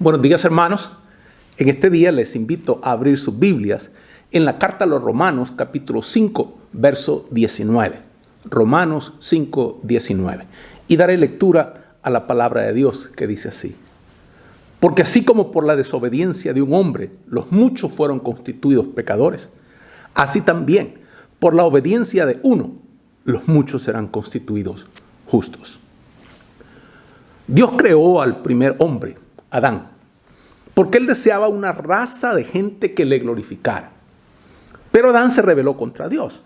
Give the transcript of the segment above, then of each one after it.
Buenos días, hermanos. En este día les invito a abrir sus Biblias en la carta a los Romanos, capítulo 5, verso 19. Romanos 5, 19. Y daré lectura a la palabra de Dios que dice así. Porque así como por la desobediencia de un hombre los muchos fueron constituidos pecadores, así también por la obediencia de uno los muchos serán constituidos justos. Dios creó al primer hombre, Adán, porque él deseaba una raza de gente que le glorificara. Pero Adán se rebeló contra Dios.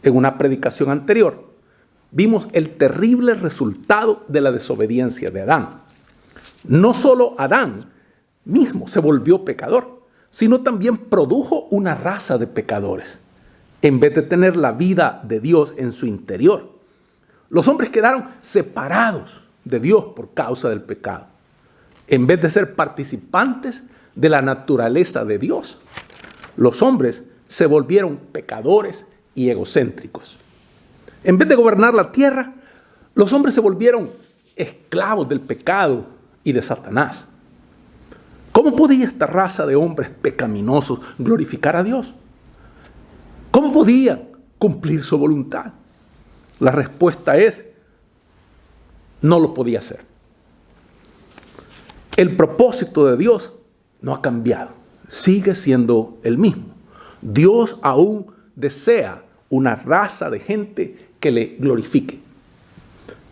En una predicación anterior, vimos el terrible resultado de la desobediencia de Adán. No solo Adán mismo se volvió pecador, sino también produjo una raza de pecadores. En vez de tener la vida de Dios en su interior, los hombres quedaron separados de Dios por causa del pecado. En vez de ser participantes de la naturaleza de Dios, los hombres se volvieron pecadores y egocéntricos. En vez de gobernar la tierra, los hombres se volvieron esclavos del pecado y de Satanás. ¿Cómo podía esta raza de hombres pecaminosos glorificar a Dios? ¿Cómo podían cumplir su voluntad? La respuesta es, no lo podía hacer. El propósito de Dios no ha cambiado, sigue siendo el mismo. Dios aún desea una raza de gente que le glorifique.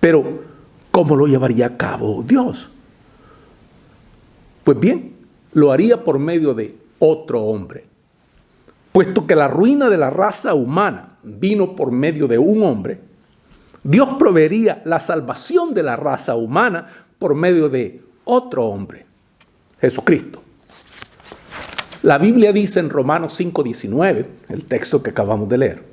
Pero, ¿cómo lo llevaría a cabo Dios? Pues bien, lo haría por medio de otro hombre. Puesto que la ruina de la raza humana vino por medio de un hombre, Dios proveería la salvación de la raza humana por medio de otro hombre, Jesucristo. La Biblia dice en Romanos 5:19, el texto que acabamos de leer,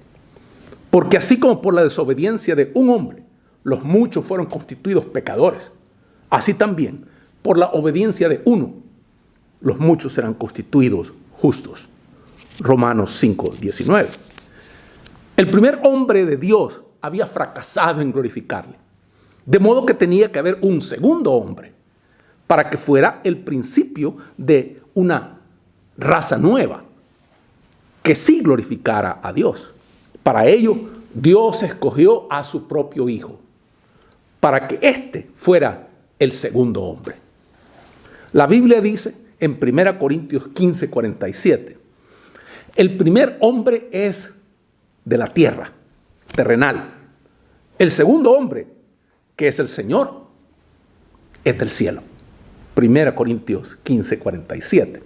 porque así como por la desobediencia de un hombre, los muchos fueron constituidos pecadores, así también por la obediencia de uno, los muchos serán constituidos justos. Romanos 5:19. El primer hombre de Dios había fracasado en glorificarle, de modo que tenía que haber un segundo hombre para que fuera el principio de una raza nueva que sí glorificara a Dios. Para ello, Dios escogió a su propio Hijo, para que éste fuera el segundo hombre. La Biblia dice en 1 Corintios 15:47, el primer hombre es de la tierra, terrenal. El segundo hombre, que es el Señor, es del cielo. 1 Corintios 15:47.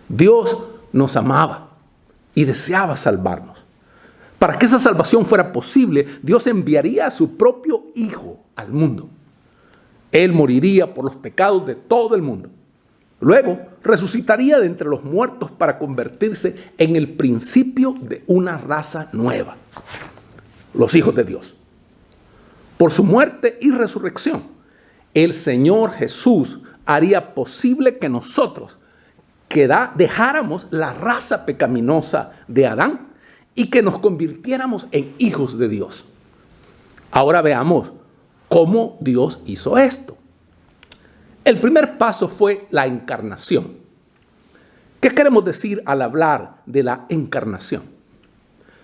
Dios nos amaba y deseaba salvarnos. Para que esa salvación fuera posible, Dios enviaría a su propio Hijo al mundo. Él moriría por los pecados de todo el mundo. Luego, resucitaría de entre los muertos para convertirse en el principio de una raza nueva, los hijos de Dios. Por su muerte y resurrección, el Señor Jesús haría posible que nosotros dejáramos la raza pecaminosa de Adán y que nos convirtiéramos en hijos de Dios. Ahora veamos cómo Dios hizo esto. El primer paso fue la encarnación. ¿Qué queremos decir al hablar de la encarnación?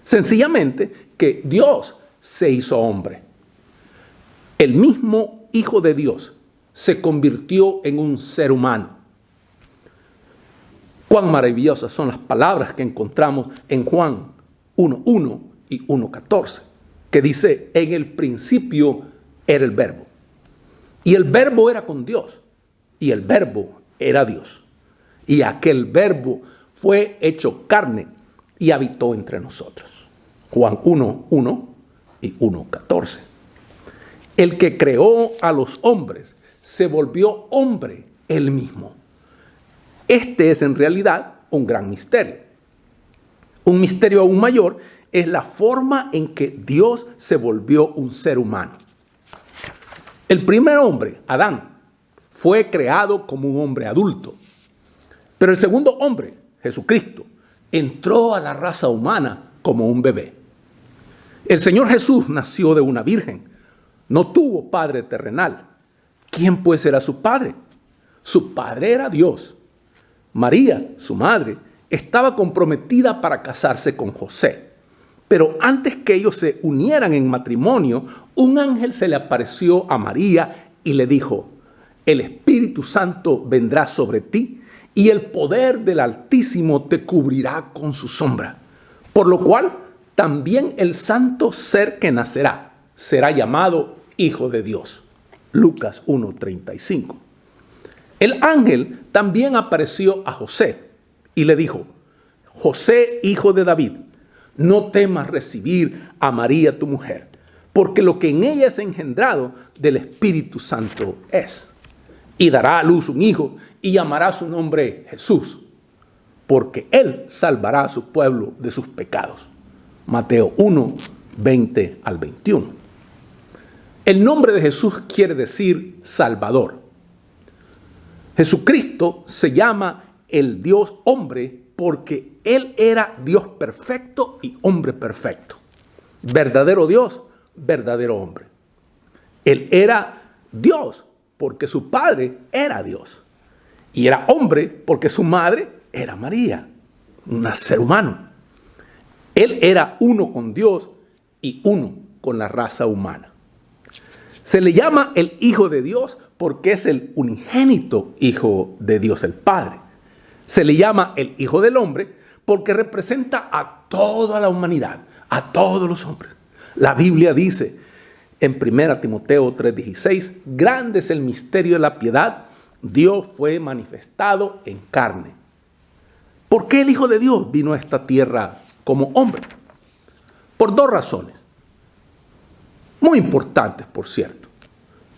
Sencillamente que Dios se hizo hombre. El mismo Hijo de Dios se convirtió en un ser humano. Cuán maravillosas son las palabras que encontramos en Juan 1:1 y 1:14, que dice, en el principio era el Verbo. Y el Verbo era con Dios, y el Verbo era Dios. Y aquel Verbo fue hecho carne y habitó entre nosotros. Juan 1:1 y 1:14. El que creó a los hombres se volvió hombre él mismo. Este es en realidad un gran misterio. Un misterio aún mayor es la forma en que Dios se volvió un ser humano. El primer hombre, Adán, fue creado como un hombre adulto. Pero el segundo hombre, Jesucristo, entró a la raza humana como un bebé. El Señor Jesús nació de una virgen. No tuvo padre terrenal. ¿Quién pues era su padre? Su padre era Dios. María, su madre, estaba comprometida para casarse con José. Pero antes que ellos se unieran en matrimonio, un ángel se le apareció a María y le dijo: el Espíritu Santo vendrá sobre ti y el poder del Altísimo te cubrirá con su sombra. Por lo cual, también el santo ser que nacerá será llamado Hijo de Dios. Lucas 1:35. El ángel también apareció a José y le dijo: José, hijo de David, no temas recibir a María tu mujer, porque lo que en ella es engendrado del Espíritu Santo es. Y dará a luz un hijo y llamará su nombre Jesús, porque él salvará a su pueblo de sus pecados. Mateo 1:20-21. El nombre de Jesús quiere decir Salvador. Jesucristo se llama el Dios hombre porque Él era Dios perfecto y hombre perfecto. Verdadero Dios, verdadero hombre. Él era Dios porque su padre era Dios. Y era hombre porque su madre era María, un ser humano. Él era uno con Dios y uno con la raza humana. Se le llama el Hijo de Dios porque es el unigénito Hijo de Dios el Padre. Se le llama el Hijo del Hombre porque representa a toda la humanidad, a todos los hombres. La Biblia dice en 1 Timoteo 3:16, grande es el misterio de la piedad, Dios fue manifestado en carne. ¿Por qué el Hijo de Dios vino a esta tierra como hombre? Por dos razones, muy importantes, por cierto.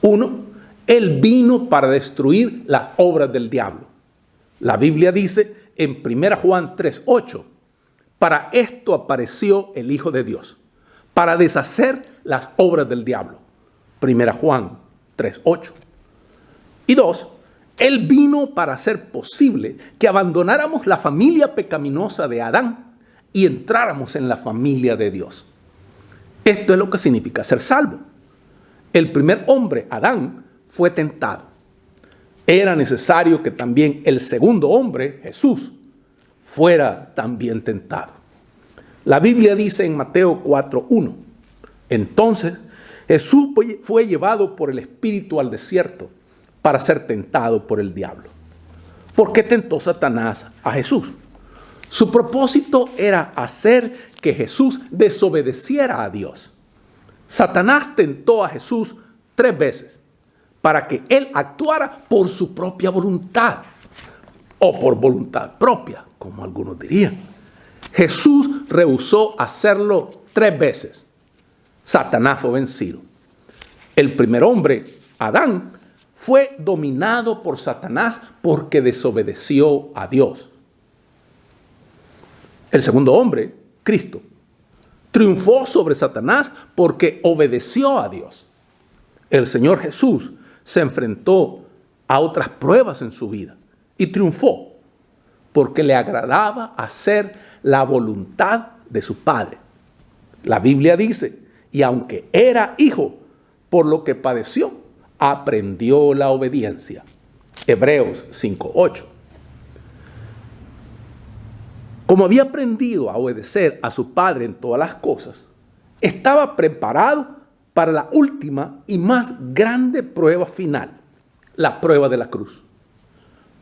Uno, Él vino para destruir las obras del diablo. La Biblia dice en 1 Juan 3:8, para esto apareció el Hijo de Dios, para deshacer las obras del diablo. 1 Juan 3:8. Y dos, Él vino para hacer posible que abandonáramos la familia pecaminosa de Adán y entráramos en la familia de Dios. Esto es lo que significa ser salvo. El primer hombre, Adán, fue tentado. Era necesario que también el segundo hombre, Jesús, fuera también tentado. La Biblia dice en Mateo 4:1, entonces Jesús fue llevado por el Espíritu al desierto para ser tentado por el diablo. ¿Por qué tentó Satanás a Jesús? Su propósito era hacer que Jesús desobedeciera a Dios. Satanás tentó a Jesús 3 veces para que él actuara por su propia voluntad o por voluntad propia, como algunos dirían. Jesús rehusó hacerlo 3 veces. Satanás fue vencido. El primer hombre, Adán, fue dominado por Satanás porque desobedeció a Dios. El segundo hombre, Cristo, triunfó sobre Satanás porque obedeció a Dios. El Señor Jesús se enfrentó a otras pruebas en su vida y triunfó porque le agradaba hacer la voluntad de su Padre. La Biblia dice, y aunque era hijo, por lo que padeció, aprendió la obediencia. Hebreos 5:8. Como había aprendido a obedecer a su Padre en todas las cosas, estaba preparado para la última y más grande prueba final, la prueba de la cruz.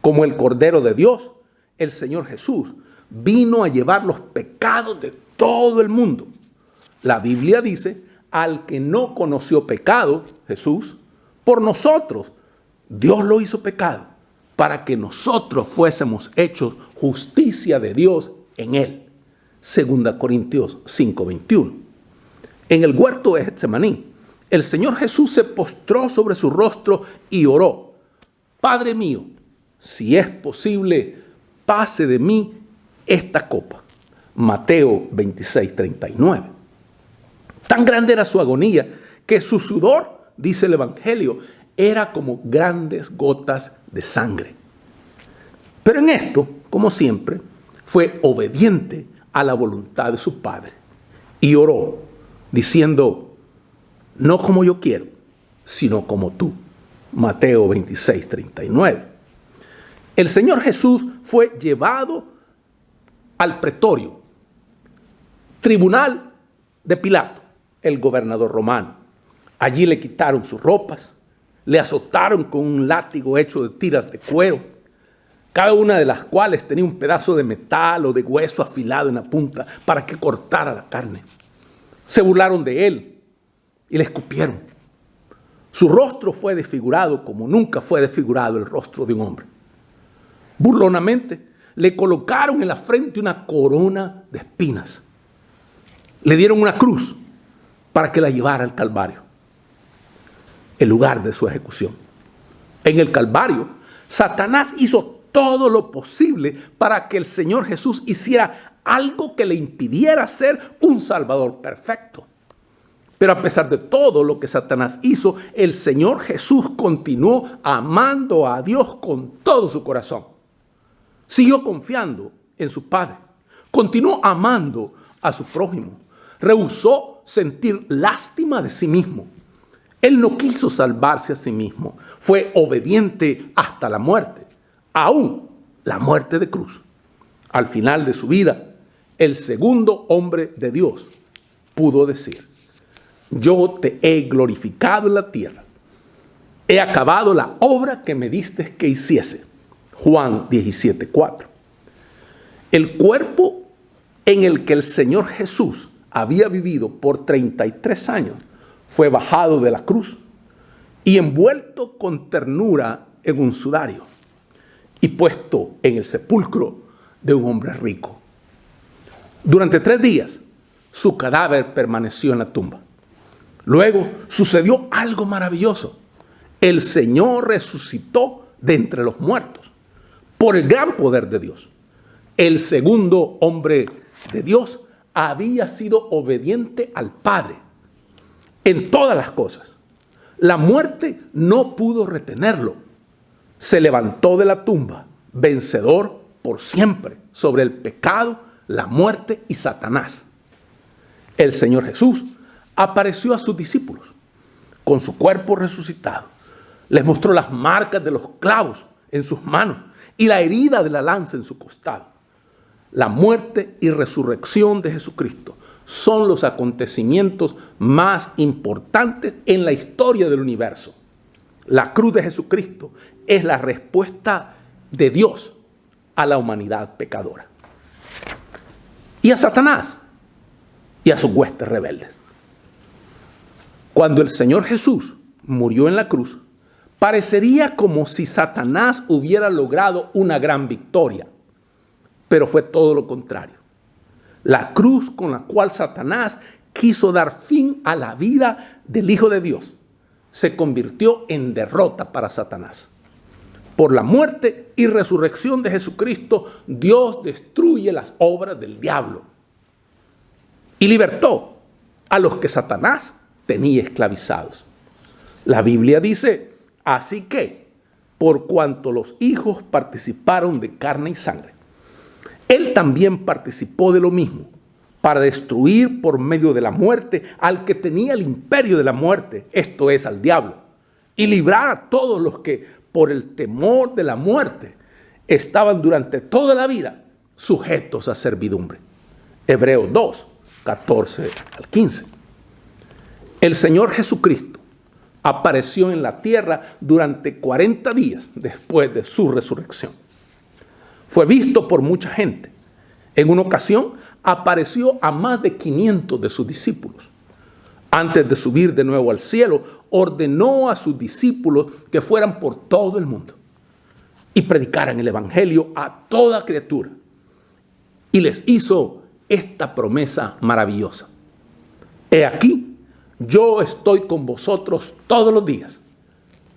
Como el Cordero de Dios, el Señor Jesús vino a llevar los pecados de todo el mundo. La Biblia dice, al que no conoció pecado, Jesús, por nosotros, Dios lo hizo pecado, para que nosotros fuésemos hechos justicia de Dios en él. 2 Corintios 5:21. En el huerto de Getsemaní, el Señor Jesús se postró sobre su rostro y oró, Padre mío, si es posible, pase de mí esta copa. Mateo 26:39. Tan grande era su agonía que su sudor, dice el Evangelio, era como grandes gotas de sangre. Pero en esto, como siempre, fue obediente a la voluntad de su Padre y oró diciendo, no como yo quiero, sino como tú. Mateo 26:39. El Señor Jesús fue llevado al pretorio, tribunal de Pilato, el gobernador romano. Allí le quitaron sus ropas, le azotaron con un látigo hecho de tiras de cuero, cada una de las cuales tenía un pedazo de metal o de hueso afilado en la punta para que cortara la carne. Se burlaron de él y le escupieron. Su rostro fue desfigurado como nunca fue desfigurado el rostro de un hombre. Burlonamente le colocaron en la frente una corona de espinas. Le dieron una cruz para que la llevara al Calvario, el lugar de su ejecución. En el Calvario, Satanás hizo todo lo posible para que el Señor Jesús hiciera algo que le impidiera ser un Salvador perfecto. Pero a pesar de todo lo que Satanás hizo, el Señor Jesús continuó amando a Dios con todo su corazón. Siguió confiando en su Padre. Continuó amando a su prójimo. Rehusó sentir lástima de sí mismo. Él no quiso salvarse a sí mismo. Fue obediente hasta la muerte, aún la muerte de cruz. Al final de su vida, el segundo hombre de Dios pudo decir: yo te he glorificado en la tierra. He acabado la obra que me diste que hiciese. Juan 17:4. El cuerpo en el que el Señor Jesús había vivido por 33 años fue bajado de la cruz y envuelto con ternura en un sudario y puesto en el sepulcro de un hombre rico. Durante 3 días, su cadáver permaneció en la tumba. Luego sucedió algo maravilloso. El Señor resucitó de entre los muertos por el gran poder de Dios. El segundo hombre de Dios había sido obediente al Padre en todas las cosas. La muerte no pudo retenerlo. Se levantó de la tumba, vencedor por siempre sobre el pecado, la muerte y Satanás. El Señor Jesús apareció a sus discípulos con su cuerpo resucitado. Les mostró las marcas de los clavos en sus manos y la herida de la lanza en su costado. La muerte y resurrección de Jesucristo son los acontecimientos más importantes en la historia del universo. La cruz de Jesucristo es la respuesta de Dios a la humanidad pecadora y a Satanás y a sus huestes rebeldes. Cuando el Señor Jesús murió en la cruz, parecería como si Satanás hubiera logrado una gran victoria, pero fue todo lo contrario. La cruz con la cual Satanás quiso dar fin a la vida del Hijo de Dios se convirtió en derrota para Satanás. Por la muerte y resurrección de Jesucristo, Dios destruye las obras del diablo y libertó a los que Satanás tenía esclavizados. La Biblia dice: así que, por cuanto los hijos participaron de carne y sangre, Él también participó de lo mismo, para destruir por medio de la muerte al que tenía el imperio de la muerte, esto es, al diablo, y librar a todos los que, por el temor de la muerte, estaban durante toda la vida sujetos a servidumbre. Hebreos 2, 14 al 15. El Señor Jesucristo apareció en la tierra durante 40 días después de su resurrección. Fue visto por mucha gente. En una ocasión apareció a más de 500 de sus discípulos. Antes de subir de nuevo al cielo, ordenó a sus discípulos que fueran por todo el mundo y predicaran el evangelio a toda criatura. Y les hizo esta promesa maravillosa: he aquí, yo estoy con vosotros todos los días,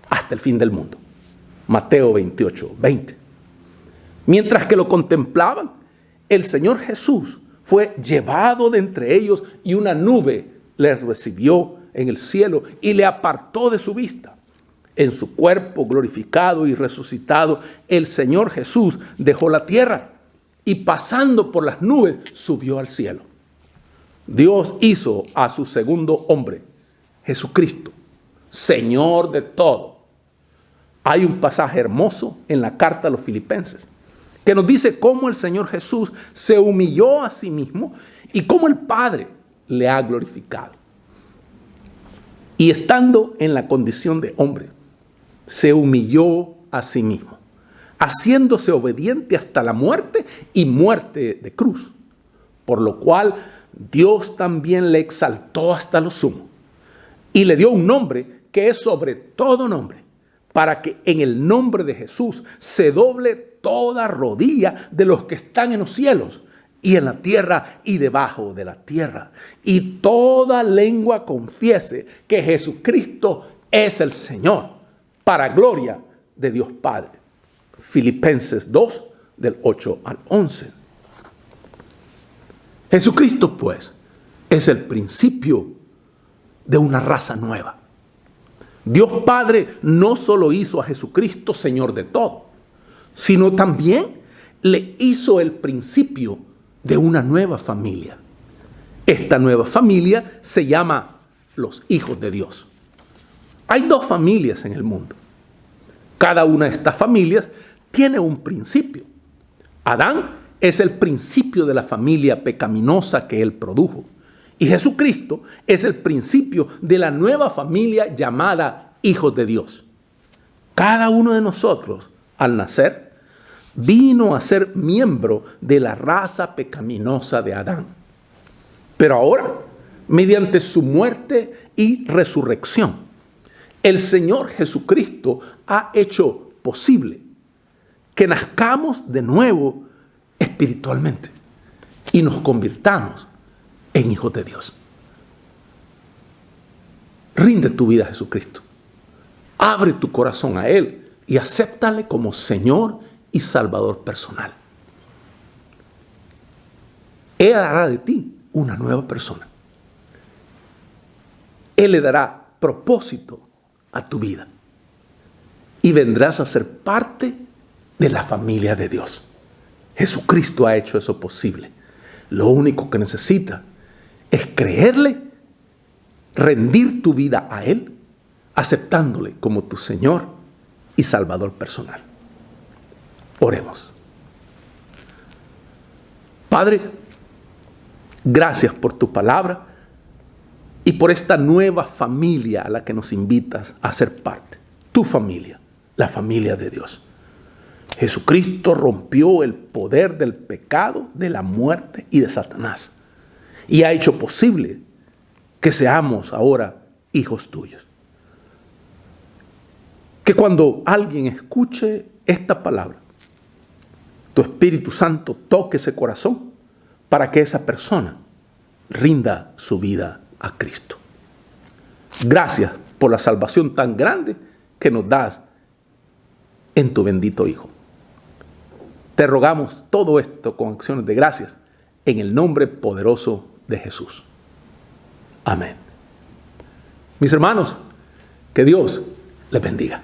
hasta el fin del mundo. Mateo 28, 20. Mientras que lo contemplaban, el Señor Jesús fue llevado de entre ellos y una nube le recibió en el cielo y le apartó de su vista. En su cuerpo glorificado y resucitado, el Señor Jesús dejó la tierra y pasando por las nubes subió al cielo. Dios hizo a su segundo hombre, Jesucristo, Señor de todo, Hay un pasaje hermoso en la carta a los Filipenses que nos dice cómo el Señor Jesús se humilló a sí mismo y cómo el Padre le ha glorificado. Y estando en la condición de hombre, se humilló a sí mismo, haciéndose obediente hasta la muerte y muerte de cruz, por lo cual Dios también le exaltó hasta lo sumo y le dio un nombre que es sobre todo nombre, para que en el nombre de Jesús se doble toda rodilla de los que están en los cielos y en la tierra y debajo de la tierra, y toda lengua confiese que Jesucristo es el Señor, para gloria de Dios Padre. Filipenses 2, del 8 al 11. Jesucristo, pues, es el principio de una raza nueva. Dios Padre no solo hizo a Jesucristo Señor de todo, sino también le hizo el principio de una nueva familia. Esta nueva familia se llama los hijos de Dios. Hay dos familias en el mundo. Cada una de estas familias tiene un principio. Adán es el principio de la familia pecaminosa que él produjo. Y Jesucristo es el principio de la nueva familia llamada hijos de Dios. Cada uno de nosotros, al nacer, vino a ser miembro de la raza pecaminosa de Adán. Pero ahora, mediante su muerte y resurrección, el Señor Jesucristo ha hecho posible que nazcamos de nuevo espiritualmente y nos convirtamos en hijos de Dios. Rinde tu vida a Jesucristo. Abre tu corazón a Él y acéptale como Señor y Salvador personal. Él hará de ti una nueva persona. Él le dará propósito a tu vida y vendrás a ser parte de la familia de Dios. Jesucristo ha hecho eso posible. Lo único que necesitas es creerle, rendir tu vida a Él, aceptándole como tu Señor y Salvador personal. Oremos. Padre, gracias por tu palabra y por esta nueva familia a la que nos invitas a ser parte. Tu familia, la familia de Dios. Jesucristo rompió el poder del pecado, de la muerte y de Satanás. Y ha hecho posible que seamos ahora hijos tuyos. Que cuando alguien escuche esta palabra, tu Espíritu Santo toque ese corazón para que esa persona rinda su vida a Cristo. Gracias por la salvación tan grande que nos das en tu bendito Hijo. Te rogamos todo esto con acciones de gracias en el nombre poderoso de Jesús. Amén. Mis hermanos, que Dios les bendiga.